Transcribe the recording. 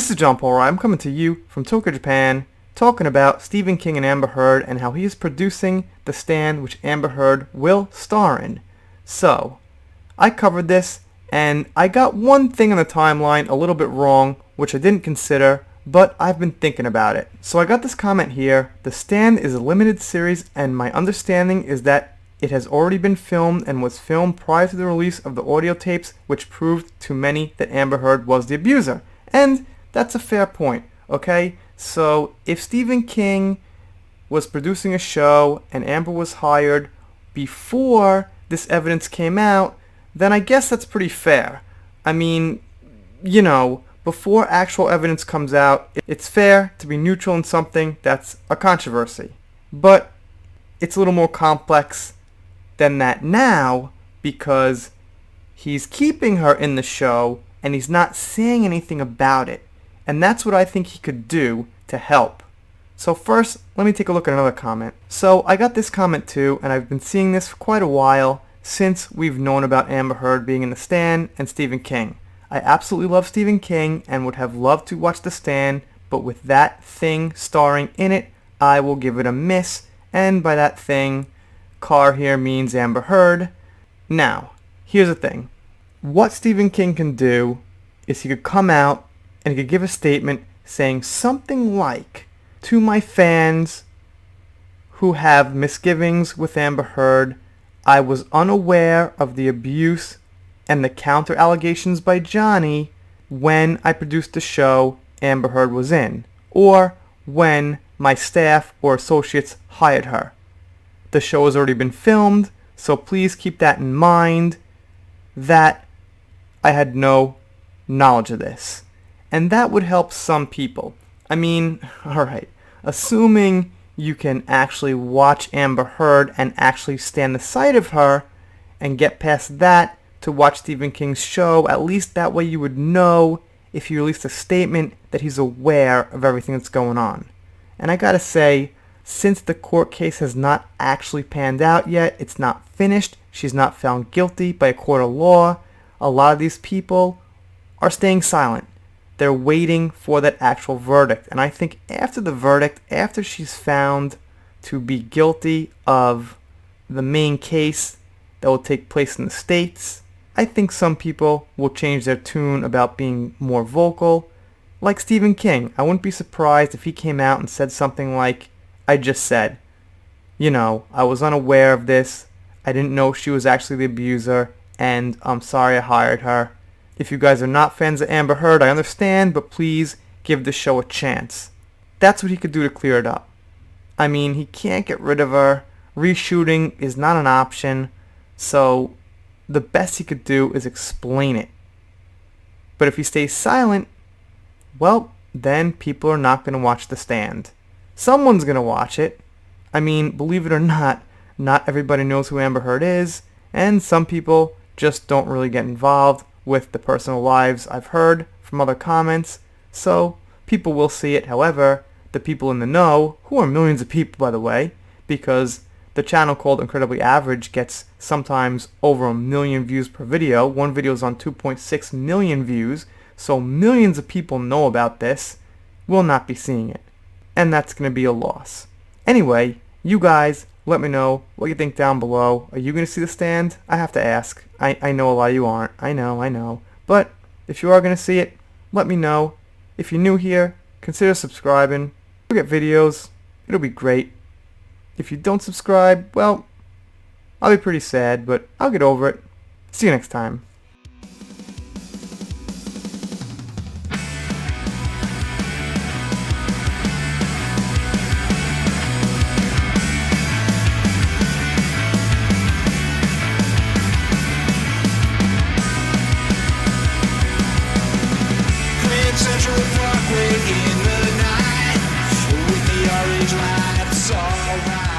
This is John Paul Rye. I'm coming to you from Tokyo, Japan, talking about Stephen King and Amber Heard and how he is producing The Stand, which Amber Heard will star in. So, I covered this, and I got one thing on the timeline a little bit wrong, which I didn't consider, but I've been thinking about it. So I got this comment here: The Stand is a limited series, and my understanding is that it has already been filmed and was filmed prior to the release of the audio tapes, which proved to many that Amber Heard was the abuser. And that's a fair point, okay? So if Stephen King was producing a show and Amber was hired before this evidence came out, then I guess that's pretty fair. I mean, you know, before actual evidence comes out, it's fair to be neutral in something that's a controversy. But it's a little more complex than that now, because he's keeping her in the show and he's not saying anything about it. And that's what I think he could do to help. So first, let me take a look at another comment. So I got this comment too, and I've been seeing this for quite a while since we've known about Amber Heard being in The Stand and Stephen King. I absolutely love Stephen King and would have loved to watch The Stand, but with that thing starring in it, I will give it a miss. And by that thing, car here means Amber Heard. Now, here's the thing. What Stephen King can do is he could come out and he could give a statement saying something like, "To my fans who have misgivings with Amber Heard, I was unaware of the abuse and the counter allegations by Johnny when I produced the show Amber Heard was in, or when my staff or associates hired her. The show has already been filmed, so please keep that in mind, that I had no knowledge of this." And that would help some people. I mean, alright, assuming you can actually watch Amber Heard and actually stand the sight of her and get past that to watch Stephen King's show, at least that way you would know if he released a statement that he's aware of everything that's going on. And I gotta say, since the court case has not actually panned out yet, it's not finished, she's not found guilty by a court of law, a lot of these people are staying silent. They're waiting for that actual verdict. And I think after the verdict, after she's found to be guilty of the main case that will take place in the States, I think some people will change their tune about being more vocal. Like Stephen King, I wouldn't be surprised if he came out and said something like I just said. You know, I was unaware of this, I didn't know she was actually the abuser, and I'm sorry I hired her. If you guys are not fans of Amber Heard, I understand, but please give this show a chance. That's what he could do to clear it up. I mean, he can't get rid of her. Reshooting is not an option, so the best he could do is explain it. But if he stays silent, well, then people are not going to watch The Stand. Someone's going to watch it. I mean, believe it or not everybody knows who Amber Heard is, and some people just don't really get involved with the personal lives, I've heard from other comments, so people will see it. However, the people in the know, who are millions of people by the way, because the channel called Incredibly Average gets sometimes over 1 million views per video. One video is on 2.6 million views, so millions of people know about this, will not be seeing it. And that's going to be a loss. Anyway, you guys, let me know what you think down below. Are you going to see The Stand? I have to ask. I know a lot of you aren't. I know. But if you are going to see it, let me know. If you're new here, consider subscribing. You'll get videos. It'll be great. If you don't subscribe, well, I'll be pretty sad, but I'll get over it. See you next time. Central Parkway in the night with the orange lights, alright.